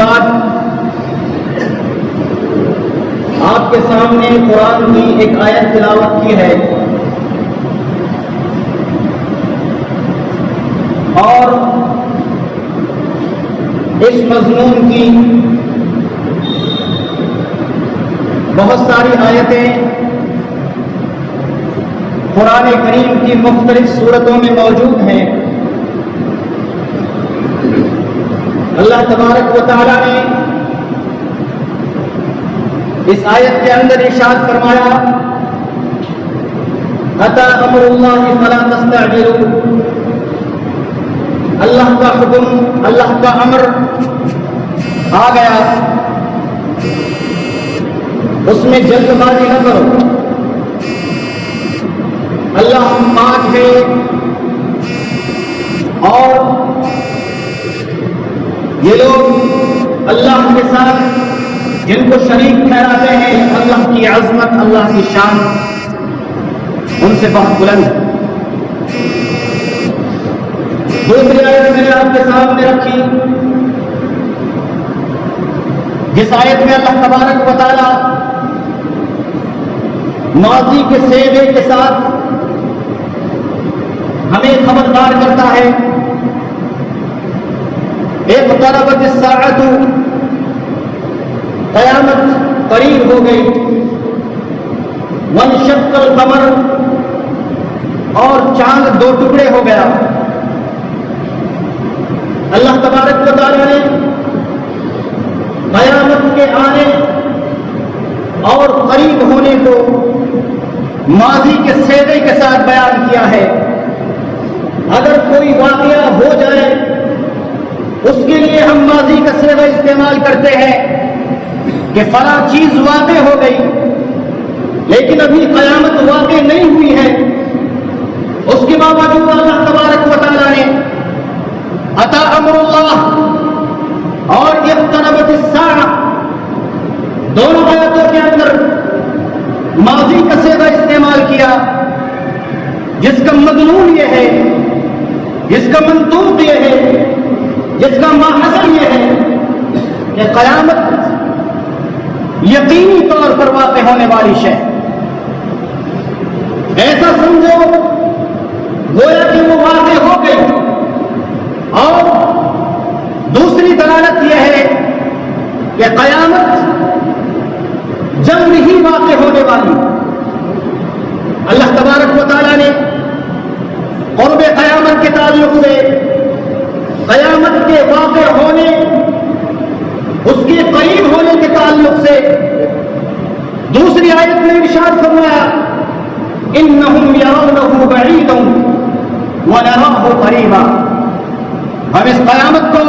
بعد آپ کے سامنے قرآن کی ایک آیت تلاوت کی ہے اور اس مضمون کی بہت ساری آیتیں قرآن کریم کی مختلف صورتوں میں موجود ہیں۔ اللہ تبارک و تعالی نے اس آیت کے اندر ارشاد فرمایا اتی امر اللہ فلا تستعجلوا، اللہ کا حکم، اللہ کا امر آ گیا، اس میں جلد بازی نہ کرو۔ اللہ پاک ہے اور یہ لوگ اللہ کے ساتھ جن کو شریک ٹھہراتے ہیں، اللہ کی عظمت، اللہ کی شان ان سے بہت بلند ہے۔ دوسری آیت میں نے آپ کے سامنے رکھی، جس آیت میں اللہ تبارک و تعالی ماضی کے سیغے کے ساتھ ہمیں خبردار کرتا ہے اقتربت الساعۃ، قیامت قریب ہو گئی، وانشق القمر، اور چاند دو ٹکڑے ہو گیا۔ اللہ تبارک و تعالی نے قیامت کے آنے اور قریب ہونے کو ماضی کے صیغے کے ساتھ بیان کیا ہے۔ اگر کوئی واقعہ ہو جائے اس کے لیے ہم ماضی کا صیغہ استعمال کرتے ہیں کہ فلاں چیز واقع ہو گئی، لیکن ابھی قیامت واقع نہیں ہوئی ہے، اس کے باوجود اللہ تبارک و تعالی نے اتی امر اللہ اور اقتربت الساعہ دونوں آیتوں کے اندر ماضی کا صیغہ استعمال کیا، جس کا مضمون یہ ہے، جس کا منطوق یہ ہے، جس کا ماحصل یہ ہے کہ قیامت یقینی طور پر واقع ہونے والی شے، ایسا سمجھو گویا کہ وہ واقع ہو گئی۔ اور دوسری دلالت یہ ہے کہ قیامت جلد ہی واقع ہونے والی۔ اللہ تبارک و تعالی نے قرب قیامت کے تعلق سے، قیامت کے واقع ہونے، اس کے قریب ہونے کے تعلق سے دوسری آیت میں ارشاد فرمایا انہم یرونہ بعیدا ونراہ قریبا۔ ہم اس قیامت کو،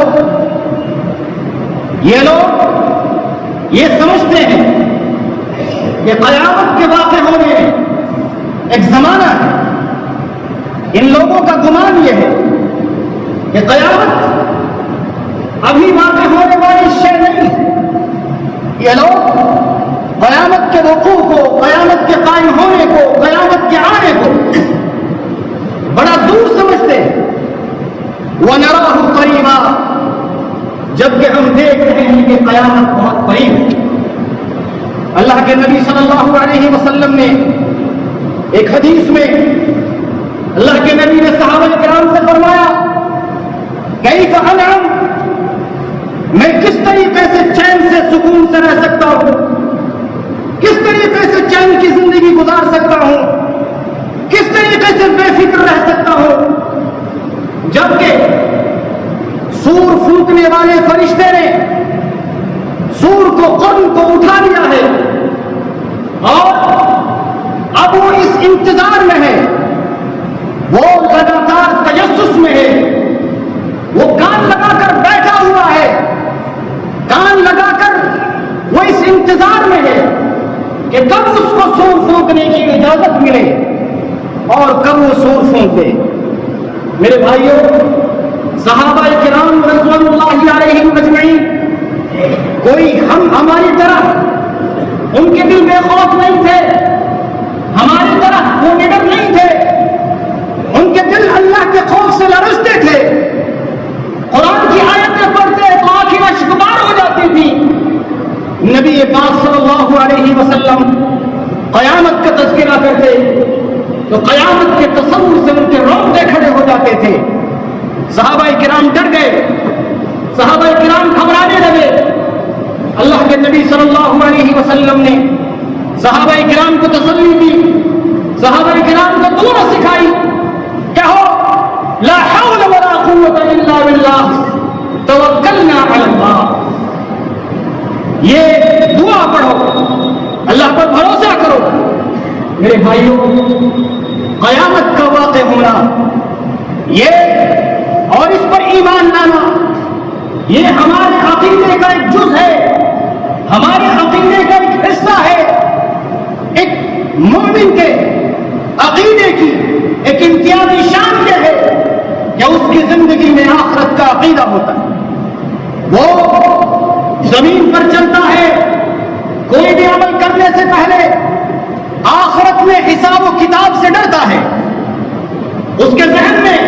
یہ لوگ یہ سمجھتے ہیں کہ قیامت کے واقع ہونے ایک زمانہ ہے، ان لوگوں کا گمان یہ ہے کہ قیامت ابھی واقع ہونے والی شے نہیں ہے۔ یہ لوگ قیامت کے وقوع کو، قیامت کے قائم ہونے کو، قیامت کے آنے کو بڑا دور سمجھتے ہیں۔ وَنَرَاهُ قَرِيبًا، جبکہ ہم دیکھ رہے ہیں کہ قیامت بہت قریب ہے۔ اللہ کے نبی صلی اللہ علیہ وسلم نے ایک حدیث میں اللہ کے نبی نے صحابہ کرام سے فرمایا کیف انعم، میں کس طریقے سے چین سے سکون سے رہ سکتا ہوں، کس طریقے سے چین کی زندگی گزار سکتا ہوں، کس طریقے سے بے فکر رہ سکتا ہوں، جبکہ سور پھونکنے والے فرشتے نے سور کو، قرن کو اٹھا لیا ہے اور اب وہ اس انتظار میں ہے، وہ لگاتار تجسس میں ہے، وہ کان لگا کر بیٹھا ہوا ہے، کان لگا کر وہ اس انتظار میں ہے کہ کب اس کو سور پھونکنے کی اجازت ملے اور کب وہ سور پھونک دے۔ میرے بھائیوں، صحابہ کرام رضوان اللہ علیہم اجمعین، کوئی ہماری طرح ان کے دل بے خوف نہیں تھے، ہماری طرح وہ نڈر نہیں تھے، ان کے دل اللہ کے خوف سے لرزتے تھے۔ قرآن کی آیتیں پڑھتے تو آنکھیں اشکبار ہو جاتی۔ قیامت کا تذکرہ کرتے تو قیامت کے تصور سے ان کے رونگٹے کھڑے ہو جاتے تھے. صحابہ کرام ڈر گئے, صحابہ کرام گھبرانے لگے. اللہ کے نبی صلی اللہ علیہ وسلم نے صحابہ کرام کو تسلی دی, صحابہ کرام کو دعا سکھائی, کہو لا حول ولا قوت الا باللہ توکلنا علی اللہ. یہ دعا پڑھو, اللہ پر بھروسہ کرو. میرے بھائیوں, قیامت کا واقع ہونا یہ اور اس پر ایمان لانا یہ ہمارے عقیدے کا ایک جز ہے, ہمارے عقیدے کا ایک حصہ ہے. ایک مومن کے عقیدے کی ایک امتیازی شان یہ ہے کہ اس کی زندگی میں آخرت کا عقیدہ ہوتا ہے. وہ زمین پر چلتا ہے, کوئی بھی عمل کرنے سے پہلے آخرت میں حساب و کتاب سے ڈرتا ہے. اس کے ذہن میں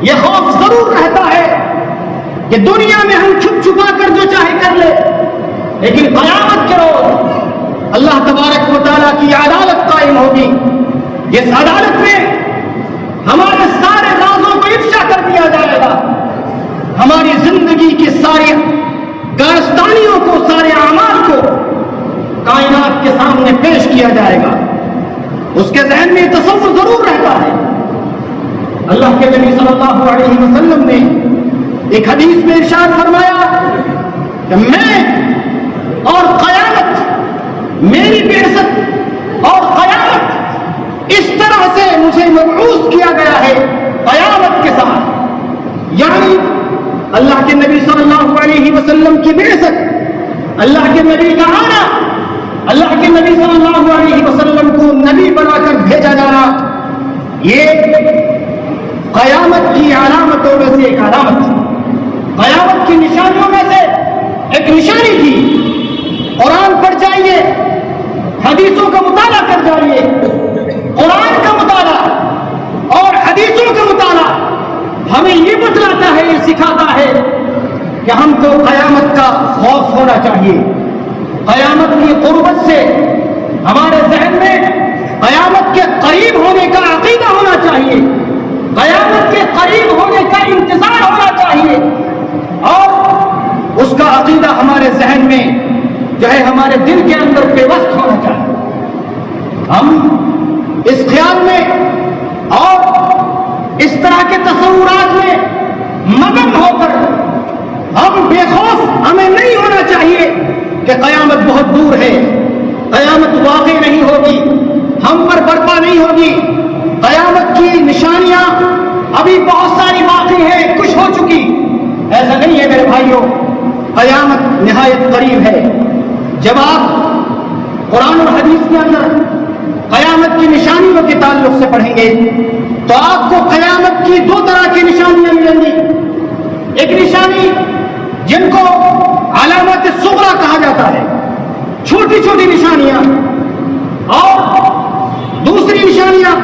یہ خوف ضرور رہتا ہے کہ دنیا میں ہم چھپ چھپا کر جو چاہے کر لے, لیکن قیامت کے روز اللہ تبارک و تعالیٰ کی عدالت قائم ہوگی. اس عدالت میں ہمارے سارے رازوں کو افشا کر دیا جائے گا, ہماری زندگی کی ساری کارستانیوں کو, سارے اعمال کو کائنات کے سامنے پیش کیا جائے گا. اس کے ذہن میں تصور ضرور رہتا ہے. اللہ کے نبی صلی اللہ علیہ وسلم نے ایک حدیث میں ارشاد فرمایا کہ میں اور قیامت, میری بعثت اور قیامت اس طرح سے مجھے مبعوث کیا گیا ہے قیامت کے ساتھ. یعنی اللہ کے نبی صلی اللہ علیہ وسلم کی بعثت, اللہ کے نبی کا آنا, اللہ کے نبی صلی اللہ علیہ وسلم کو نبی بنا کر بھیجا جانا, یہ قیامت کی علامتوں میں سے ایک علامت تھی, قیامت کی نشانیوں میں سے ایک نشانی تھی. قرآن پڑھ جائیے, حدیثوں کا مطالعہ کر جائیے. قرآن کا مطالعہ اور حدیثوں کا مطالعہ ہمیں یہ بتلاتا ہے, یہ سکھاتا ہے کہ ہم کو قیامت کا خوف ہونا چاہیے. قیامت کی قربت سے ہمارے ذہن میں قیامت کے قریب ہونے کا عقیدہ ہونا چاہیے, قیامت کے قریب ہونے کا انتظار ہونا چاہیے, اور اس کا عقیدہ ہمارے ذہن میں جو ہے ہمارے دل کے اندر پیوست ہونا چاہیے. ہم اس خیال میں اور اس طرح کے تصورات میں مگن ہو کر ہم بے خوف ہمیں نہیں ہونا چاہیے کہ قیامت بہت دور ہے, قیامت واقع نہیں ہوگی, ہم پر برپا نہیں ہوگی. قیامت کی نشانیاں ابھی بہت ساری باقی ہیں, کچھ ہو چکی. ایسا نہیں ہے میرے بھائیوں, قیامت نہایت قریب ہے. جب آپ قرآن اور حدیث کے اندر قیامت کی نشانیوں کے تعلق سے پڑھیں گے تو آپ کو قیامت کی دو طرح کی نشانیاں ملیں گی. ایک نشانی جن کو علامات صغریٰ کہا جاتا ہے, چھوٹی چھوٹی نشانیاں, اور دوسری نشانیاں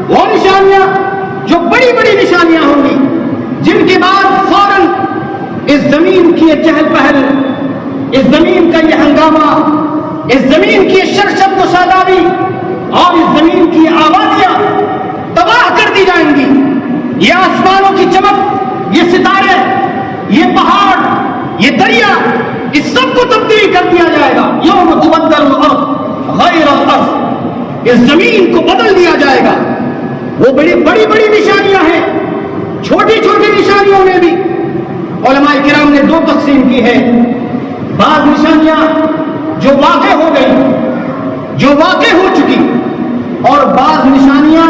وہ نشانیاں جو بڑی بڑی نشانیاں ہوں گی, جن کے بعد فوراً اس زمین کی یہ چہل پہل, اس زمین کا یہ ہنگامہ, اس زمین کی شرشت و شادابی اور اس زمین کی آبادیاں تباہ کر دی جائیں گی. یہ آسمانوں کی چمک, یہ ستارے, یہ پہاڑ, یہ دریا, اس سب کو تبدیل کر دیا جائے گا. یوم تبدل الارض غیر الارض, اس زمین کو بدل دیا جائے گا. وہ بڑی بڑی بڑی نشانیاں ہیں. چھوٹی چھوٹی نشانیوں میں بھی علماء کرام نے دو تقسیم کی ہے. بعض نشانیاں جو واقع ہو گئی, جو واقع ہو چکی, اور بعض نشانیاں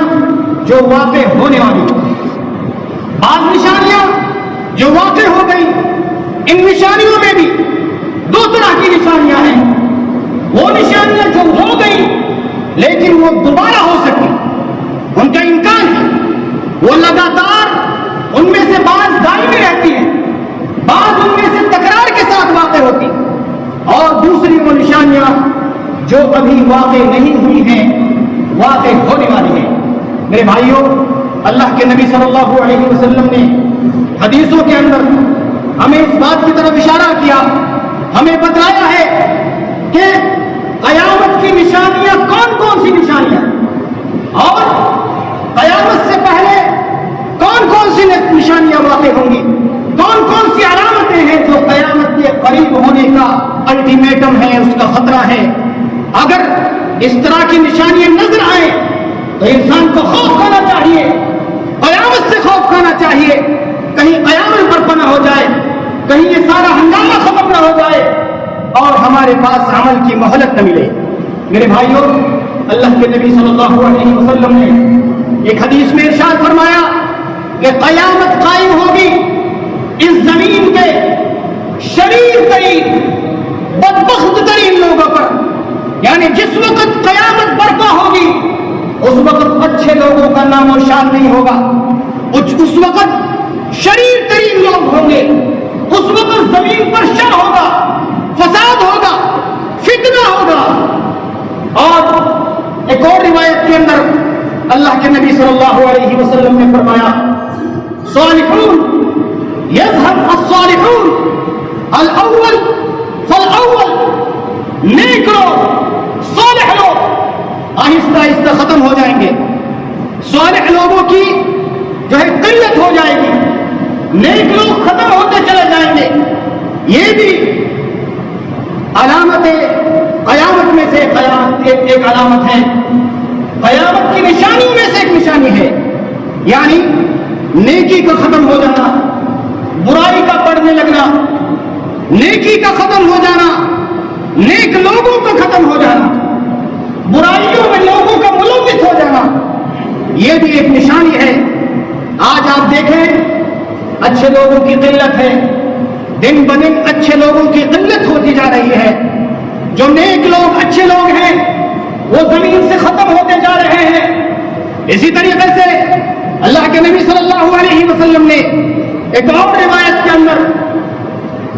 جو واقع ہونے والی. بعض نشانیاں جو واقع ہو گئی, ان نشانیوں میں بھی دو طرح کی نشانیاں ہیں. وہ نشانیاں جو ہو گئی لیکن وہ دوبارہ ہو سکتی, ان کا امکان ہے, وہ لگاتار ان میں سے بعض دائمی رہتی ہیں, بعض ان میں سے تکرار کے ساتھ واقع ہوتی, اور دوسری وہ نشانیاں جو ابھی واقع نہیں ہوئی ہیں, واقع ہونے والی ہیں. میرے بھائیوں, اللہ کے نبی صلی اللہ علیہ وسلم نے حدیثوں کے اندر ہمیں اس بات کی طرف اشارہ کیا, ہمیں بتایا ہے کہ قیامت کی نشانیاں کون اور قیامت سے پہلے کون کون سی نشانیاں واقع ہوں گی، کون کون سی علامتیں ہیں جو قیامت کے قریب ہونے کا الٹیمیٹم ہے، اس کا خطرہ ہے۔ اگر اس طرح کی نشانیاں نظر آئیں تو انسان کو خوف کھانا چاہیے، قیامت سے خوف کھانا چاہیے، کہیں قیامت برپا نہ ہو جائے، کہیں یہ سارا ہنگامہ ختم نہ ہو جائے اور ہمارے پاس عمل کی مہلت نہ ملے۔ میرے بھائیوں، اللہ کے نبی صلی اللہ علیہ وسلم نے ایک حدیث میں ارشاد فرمایا کہ قیامت قائم ہوگی اس زمین کے شریر ترین بدبخت ترین لوگوں پر، یعنی جس وقت قیامت برپا ہوگی اس وقت اچھے لوگوں کا نام و شان نہیں ہوگا، اس وقت شریر ترین لوگ ہوں گے، اس وقت زمین پر شر ہوگا، فساد ہوگا، فتنہ ہوگا۔ اور ایک اور روایت کے اندر اللہ کے نبی صلی اللہ علیہ وسلم نے فرمایا صالحون یذهب الصالحون الاول فالاول، نیک لوگ، صالح لوگ آہستہ آہستہ ختم ہو جائیں گے، صالح لوگوں کی جو ہے قلت ہو جائے گی، نیک لوگ ختم ہوتے چلے جائیں گے۔ یہ بھی علامت قیامت میں سے ایک علامت ہے، قیامت کی نشانیوں میں سے ایک نشانی ہے، یعنی نیکی کا ختم ہو جانا، برائی کا بڑھنے لگنا، نیکی کا ختم ہو جانا، نیک لوگوں کا ختم ہو جانا، برائیوں میں لوگوں کا ملوث ہو جانا، یہ بھی ایک نشانی ہے۔ آج آپ دیکھیں اچھے لوگوں کی قلت ہے، دن بدن اچھے لوگوں کی قلت ہوتی جا رہی ہے، جو نیک لوگ اچھے لوگ ہیں وہ زمین سے ختم ہوتے جا رہے ہیں۔ اسی طریقے سے اللہ کے نبی صلی اللہ علیہ وسلم نے ایک اور روایت کے اندر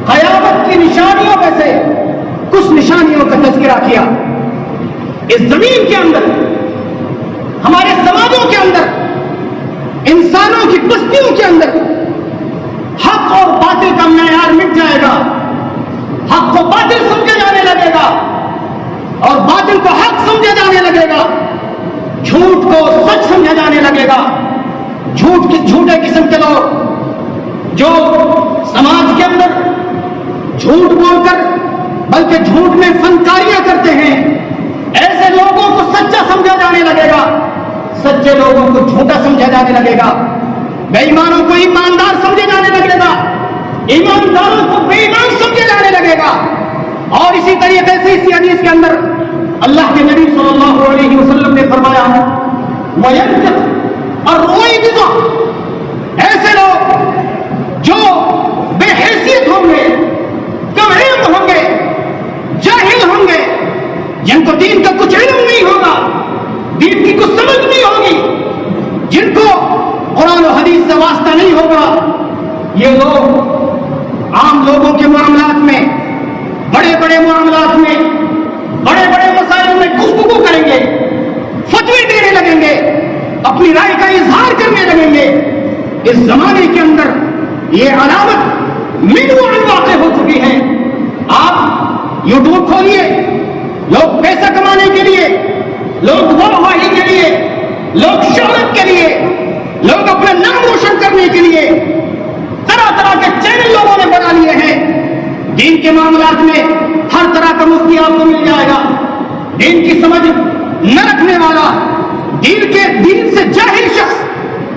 قیامت کی نشانیوں میں سے کچھ نشانیوں کا تذکرہ کیا۔ اس زمین کے اندر، ہمارے سماجوں کے اندر، انسانوں کی بستیوں کے اندر حق اور باطل کا معیار مٹ جائے گا، حق کو باطل سمجھا جانے لگے گا اور باطل کو حق سمجھا جانے لگے گا، جھوٹ کو سچ سمجھا جانے لگے گا۔ جھوٹے قسم کے لوگ جو سماج کے اندر جھوٹ بول کر بلکہ جھوٹ میں فنکاریاں کرتے ہیں، ایسے لوگوں کو سچا سمجھا جانے لگے گا، سچے لوگوں کو جھوٹا سمجھا جانے لگے گا، بے ایمانوں کو ایماندار سمجھا جانے لگے گا، ایمانداروں کو بے ایمان سمجھا جانے لگے گا۔ اور اسی طریقے سے اسی حدیث کے اندر اللہ کے نبی صلی اللہ علیہ وسلم نے فرمایا وَيَنْتِقْ الرُّوَيْبِضَةُ، ایسے لوگ جو بے حیثیت ہوں گے، کم علم ہوں گے، جاہل ہوں گے، جن کو دین کا کچھ علم نہیں ہوگا، دین کی کچھ سمجھ نہیں ہوگی، جن کو قرآن و حدیث سے واسطہ نہیں ہوگا، یہ لوگ عام لوگوں کے معاملات میں، بڑے بڑے معاملات میں، بڑے بڑے مسائل میں گفتگو کریں گے، فتوی دینے لگیں گے، اپنی رائے کا اظہار کرنے لگیں گے۔ اس زمانے کے اندر یہ علامت منوعاً واقع ہو چکی ہے۔ آپ یوٹیوب کھولیے، لوگ پیسہ کمانے کے لیے، لوگ واہواہی کے لیے، لوگ شہرت کے لیے، لوگ اپنا نام روشن کرنے کے لیے طرح طرح کے چینل لوگوں نے بنا لیے ہیں۔ دین کے معاملات میں ہر طرح کا مفتی آپ کو مل جائے گا، دین کی سمجھ نہ رکھنے والا، دین سے جاہل شخص،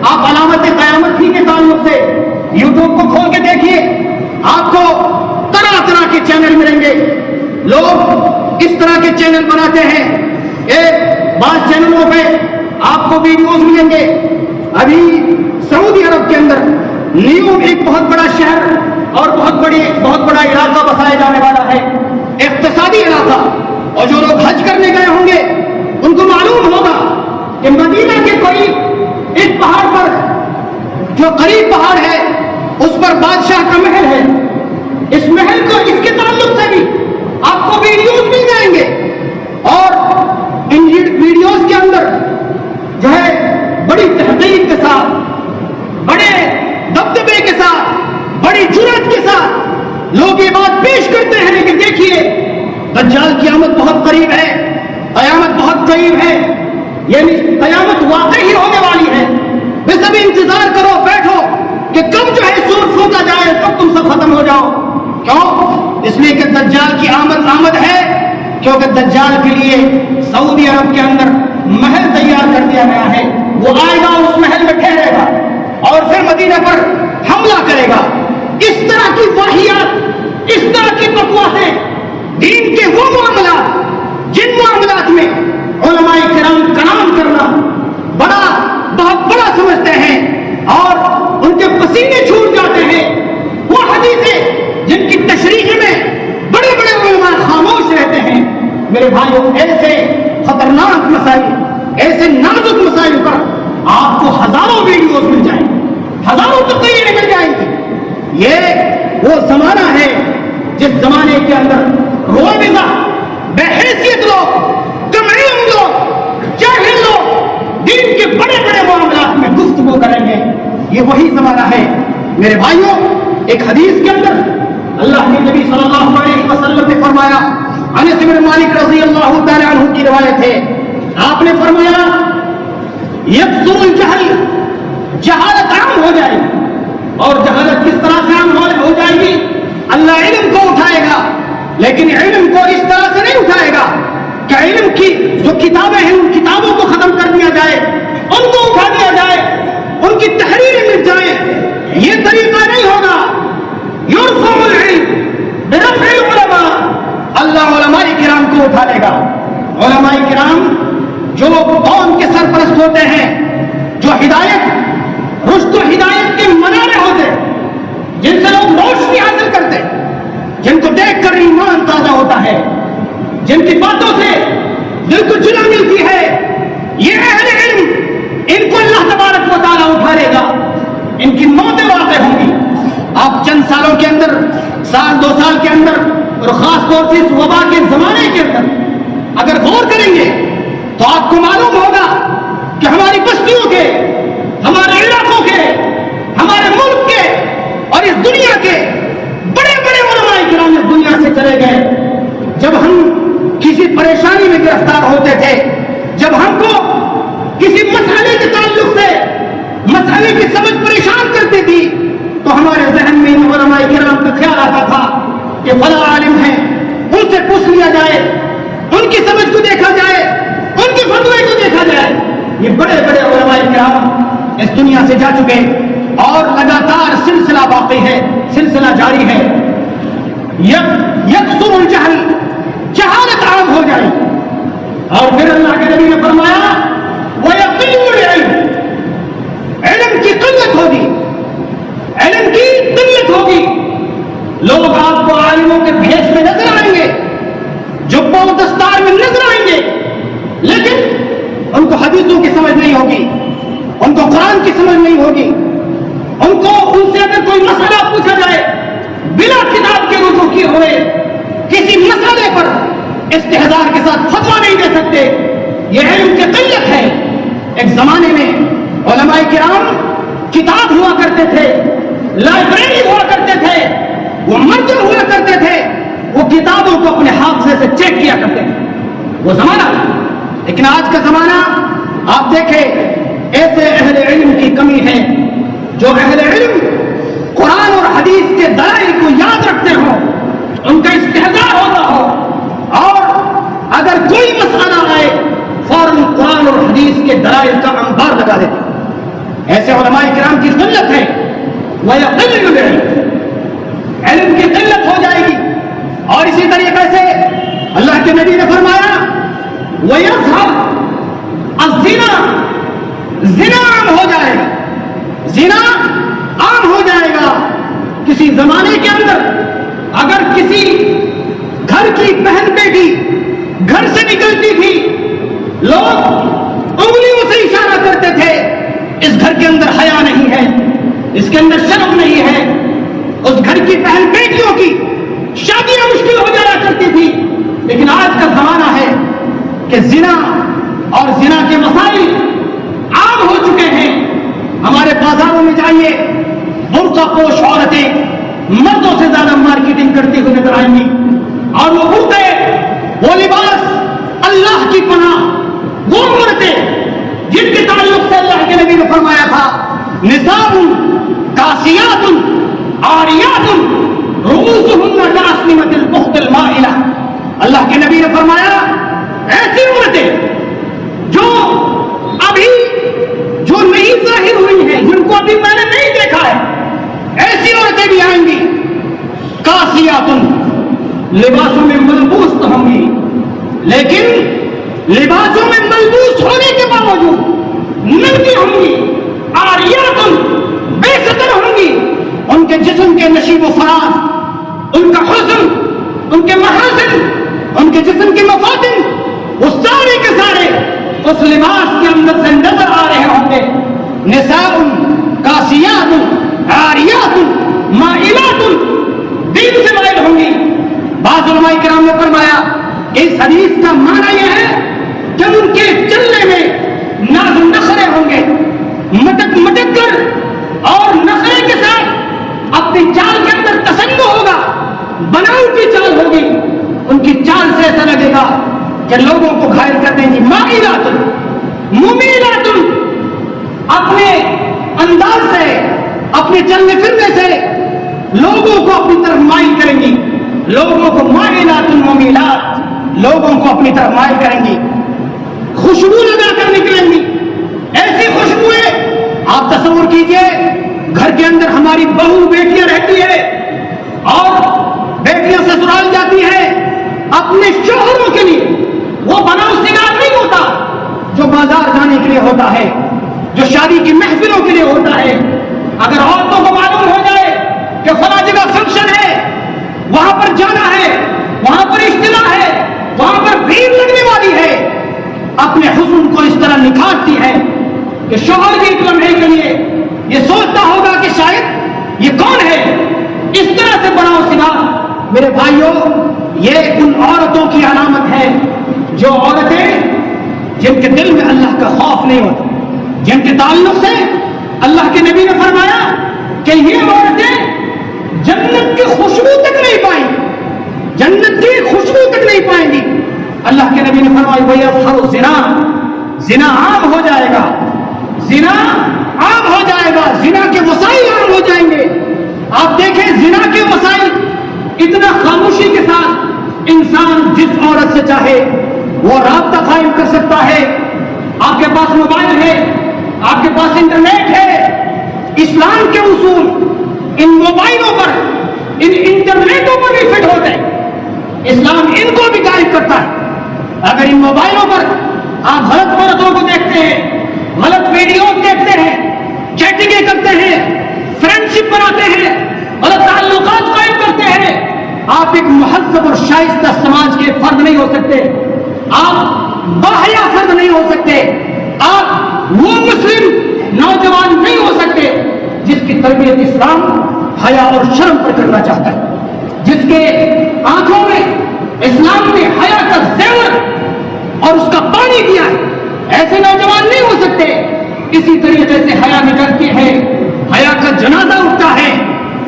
آپ علامت قیامت ہی کے تعلق سے یوٹیوب کو کھول کے دیکھیے، آپ کو طرح طرح کے چینل ملیں گے۔ لوگ اس طرح کے چینل بناتے ہیں، بعض چینلوں پہ آپ کو ویڈیوز ملیں گے۔ ابھی سعودی عرب کے اندر نیوم ایک بہت بڑا شہر اور بہت بڑا علاقہ بسایا جانے والا ہے، اقتصادی علاقہ، اور جو لوگ حج کرنے گئے ہوں گے ان کو معلوم ہوگا کہ مدینہ کے قریب ایک پہاڑ پر، جو قریب پہاڑ ہے اس پر بادشاہ کا محل ہے۔ اس محل کو، اس کے تعلق سے بھی آپ کو ویڈیوز مل جائیں گے، اور ان ویڈیوز کے اندر جو ہے بڑی تحقیق کے ساتھ، بڑے دبدبے کے ساتھ، بڑی جرأت کے ساتھ لوگ یہ بات پیش کرتے ہیں کہ دیکھیے دجال کی آمد بہت قریب ہے، قیامت بہت قریب ہے، یعنی قیامت واقعی ہونے والی ہے. بس ابھی انتظار کرو, بیٹھو کہ کب جو ہے سور پھونکا جائے, کب تم سب ختم ہو جاؤ. کیوں؟ اس لیے کہ دجال کی آمد ہے, کیونکہ دجال کے لیے سعودی عرب کے اندر محل تیار کر دیا گیا ہے. وہ آئے گا, اس محل میں ٹھہرے گا اور پھر مدینہ پر حملہ کرے گا. اس طرح کی واقعات, اس طرح کی بکواسیں, دین کے وہ معاملات جن معاملات میں علماء کرام کلام کرنا بہت بڑا سمجھتے ہیں اور ان کے پسینے چھوٹ جاتے ہیں, وہ حدیثیں جن کی تشریح میں بڑے بڑے علماء خاموش رہتے ہیں. میرے بھائیوں, ایسے خطرناک مسائل, ایسے نازک مسائل پر آپ کو ہزاروں ویڈیوز مل جائیں, ہزاروں تقریریں مل جائیں گی. یہ وہ زمانہ ہے جس زمانے کے اندر روزہ بے حیثیت لوگ, کم علم لوگ, جاہل لوگ دین کے بڑے بڑے معاملات میں گفتگو کریں گے. یہ وہی زمانہ ہے. میرے بھائیوں, ایک حدیث کے اندر اللہ کے نبی صلی اللہ علیہ وسلم نے فرمایا, انس بن مالک رضی اللہ تعالی عنہ کی روایت ہے, آپ نے فرمایا یکثر الجہل, جہالت عام ہو جائے گی. اور جہالت کس طرح سے عام ہو جائے گی؟ اللہ علم کو اٹھائے گا, لیکن علم کو اس طرح سے نہیں اٹھائے گا کہ علم کی جو کتابیں ہیں ان کتابوں کو ختم کر دیا جائے, ان کو اٹھا دیا جائے, ان کی تحریریں مٹ جائیں. یہ طریقہ نہیں ہوگا. یرفع العلم برفع العلماء, اللہ علماء کرام کو اٹھا لے گا. علماء کرام جو قوم کے سرپرست ہوتے ہیں, جو ہدایت, رشد و ہدایت کے منارے ہوتے, جن سے لوگ روشنی حاصل کرتے, جن کو دیکھ کر ایمان تازہ ہوتا ہے, جن کی باتوں سے دل کو جلا ملتی ہے, یہ اہل علم, ان کو اللہ تبارک و تعالیٰ اٹھا لے گا. ان کی موتیں واقع ہوں گی. آپ چند سالوں کے اندر, سال دو سال کے اندر, اور خاص طور سے اس وبا کے زمانے کے اندر اگر غور کریں گے تو آپ کو معلوم ہوگا کہ ہماری بستیوں کے, ہمارے علاقوں کے, ہمارے ملک کے اور اس دنیا کے بڑے بڑے علماء کرام اس دنیا سے چلے گئے. جب ہم کسی پریشانی میں گرفتار ہوتے تھے, جب ہم کو کسی مسئلے کے تعلق سے مسئلے کی سمجھ پریشان کرتی تھی, تو ہمارے ذہن میں علماء کرام کا خیال آتا تھا کہ فلاں عالم ہیں, ان سے پوچھ لیا جائے, ان کی سمجھ کو دیکھا جائے, ان کے فتوے کو دیکھا جائے. یہ بڑے بڑے علماء کرام اس دنیا سے جا چکے اور لگاتار سلسلہ باقی ہے, سلسلہ جاری ہے. یکثر الجہل, جہالت عام ہو جائے. اور پھر اللہ کے نبی نے فرمایا وَيَقِلُّ الْعِلْمُ, علم کی قلت ہوگی, علم کی قلت ہوگی. لوگ آپ کو عالموں کے بھیس میں نظر آئیں گے, جبوں و دستار میں نظر آئیں گے, لیکن ان کو حدیثوں کی سمجھ نہیں ہوگی, ان کو قرآن کی سمجھ نہیں ہوگی. ان سے اگر کوئی مسئلہ پوچھا جائے, بلا کتاب کے رجوع کیے ہوئے کسی مسئلے پر استحضار کے ساتھ فتویٰ نہیں دے سکتے. یہ علم کی قلت ہے. ایک زمانے میں علماء کرام کتاب ہوا کرتے تھے, لائبریری ہوا کرتے تھے, وہ مرجع ہوا کرتے تھے, وہ کتابوں کو اپنے حافظے سے چیک کیا کرتے تھے. وہ زمانہ تھا. لیکن آج کا زمانہ آپ دیکھیں, ایسے اہل علم کی کمی ہے جو اہل علم قرآن اور حدیث کے دلائل کو یاد رکھتے ہوں, ان کا استحضار ہوتا ہو, اور اگر کوئی مسئلہ آئے فوراً قرآن اور حدیث کے دلائل کا انبار لگا دیتے. ایسے علماء کرام کی قلت ہے. وَيَقِلُّ الْعِلْمُ, علم کی قلت ہو جائے گی. اور اسی طریقے سے اللہ کے نبی نے فرمایا وَيَظْهَرُ الزِّنَا, زنا عام ہو جائے گا, زنا عام ہو جائے گا. کسی زمانے کے اندر اگر کسی گھر کی بہن بیٹی گھر سے نکلتی تھی, لوگ انگلیوں سے اشارہ کرتے تھے, اس گھر کے اندر حیا نہیں ہے, اس کے اندر شرم نہیں ہے. اس گھر کی بہن بیٹیوں کی شادیاں مشکل ہو جایا کرتی تھی. لیکن آج کا زمانہ ہے کہ زنا اور زنا کے مسائل عام ہو چکے ہیں. ہمارے بازاروں میں جائیے, برقع پوش عورتیں مردوں سے زیادہ مارکیٹنگ کرتی ہوئی نظر آئیں گی. اور وہ برقعے, وہ لباس اللہ کی پناہ, وہ عورتیں کے نبی نے فرمایا تھا نساء کاسیات عاریات رؤوسهن کاسنمۃ البخت المائلہ. اللہ کے نبی نے فرمایا ایسی عورتیں جو ابھی جو نہیں ظاہر ہوئی ہیں, جن کو ابھی میں نے نہیں دیکھا ہے, ایسی عورتیں بھی آئیں گی. کاسیات لباسوں میں ملبوس تو ہوں گی, لیکن لباسوں میں ملبوس ہونے کے باوجود ننگی ہوں گی. عاریات بے ستر ہوں گی. ان کے جسم کے نشیب و فراز, ان کا حسن, ان کے محاسن, ان کے جسم کے مفاتن, وہ سارے کے سارے اس لباس کے اندر سے نظر آ رہے ہوں گے. نساء کاسیات عاریات مائلات, دین سے مائل ہوں گی. بعض علماء کرام نے فرمایا اس حدیث کا معنی یہ ہے کہ ان کے چلنے میں ناز و نخرے ہوں گے, مٹک مٹک کر اور نخرے کے ساتھ اپنی چال کے اندر تسنگ ہوگا, بناوٹی چال ہوگی. ان کی چال سے ایسا لگے گا کہ لوگوں کو گھائل کر دیں گی. مائلات ممیلات, اپنے انداز سے, اپنے چلنے پھرنے سے لوگوں کو اپنی طرف مائل کریں گی. لوگوں کو مائلات ممیلات, لوگوں کو اپنی طرف مائل کریں گی. خوشبو لگا کر نکلیں گی, ایسی خوشبوئیں آپ تصور کیجئے گھر کے اندر ہماری بہو بیٹیاں رہتی ہے اور بیٹیاں سسرال جاتی ہیں اپنے شوہروں کے لیے. وہ بناؤ سنگار نہیں ہوتا جو بازار جانے کے لیے ہوتا ہے, جو شادی کی محفلوں کے لیے ہوتا ہے. اگر عورتوں کو معلوم ہو جائے کہ فلاں جگہ فنکشن ہے, وہاں پر جانا ہے, وہاں پر اجتماع ہے, وہاں پر بھیڑ لگنے والی ہے, اپنے حسن کو اس طرح نکھارتی ہے کہ شوہر کی ایک لمحے کے لیے یہ سوچتا ہوگا کہ شاید یہ کون ہے. اس طرح سے بناؤ سنگار. میرے بھائیوں, یہ ان عورتوں کی علامت ہے جو عورتیں جن کے دل میں اللہ کا خوف نہیں ہوتا, جن کے تعلق سے اللہ کے نبی نے فرمایا کہ یہ عورتیں جنت کی خوشبو تک نہیں پائیں گی, جنت کی خوشبو تک نہیں پائیں گی. اللہ کے نبی نے فرمایا وَيَظْهَرُ الزِّنَا, زنا عام ہو جائے گا, زنا عام ہو جائے گا, زنا کے وسائل عام ہو جائیں گے. آپ دیکھیں زنا کے وسائل اتنا خاموشی کے ساتھ انسان جس عورت سے چاہے وہ رابطہ قائم کر سکتا ہے. آپ کے پاس موبائل ہے, آپ کے پاس انٹرنیٹ ہے. اسلام کے اصول ان موبائلوں پر, ان انٹرنیٹوں پر بھی فٹ ہوتے ہیں. اسلام ان کو بھی قائم کرتا ہے. اگر ان موبائلوں پر آپ غلط عورتوں کو دیکھتے ہیں, غلط ویڈیوز دیکھتے ہیں, چیٹنگیں کرتے ہیں, فرینڈ شپ بناتے ہیں, غلط تعلقات قائم کرتے ہیں, آپ ایک مہذب اور شائستہ سماج کے فرد نہیں ہو سکتے. آپ باحیا فرد نہیں ہو سکتے. آپ وہ مسلم نوجوان نہیں ہو سکتے جس کی تربیت اسلام حیا اور شرم پر کرنا چاہتا ہے, جس کے آنکھوں میں اسلام نے حیا کا زیور اور اس کا پانی دیا ہے. ایسے نوجوان نہیں ہو سکتے. اسی طریقے سے حیا نکلتی ہے, حیا کا جنازہ اٹھتا ہے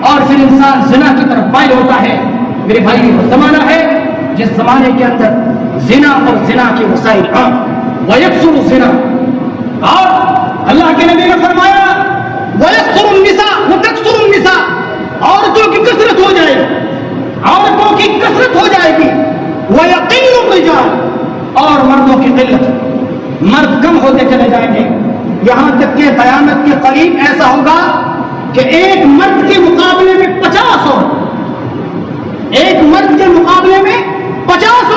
اور پھر انسان زنا کی طرف مائل ہوتا ہے. میرے بھائی وہ زمانہ ہے جس زمانے کے اندر زنا اور زنا کے وسائل عام, وَيَكْثُرُ الزِّنَا, اور اللہ کے نبی نے فرمایا وَيَكْثُرُ النِّسَاء وَتَكْثُرُ النِّسَاء, عورتوں کی کثرت ہو جائے گی, عورتوں کی کثرت ہو جائے گی. وَيَقِلُّ الرِّجَالُ, اور مردوں کی قلت, مرد کم ہوتے چلے جائیں گے. یہاں تک کہ قیامت کے قریب ایسا ہوگا کہ ایک مرد کے مقابلے میں 50 عورت, ایک مرد کے مقابلے میں 50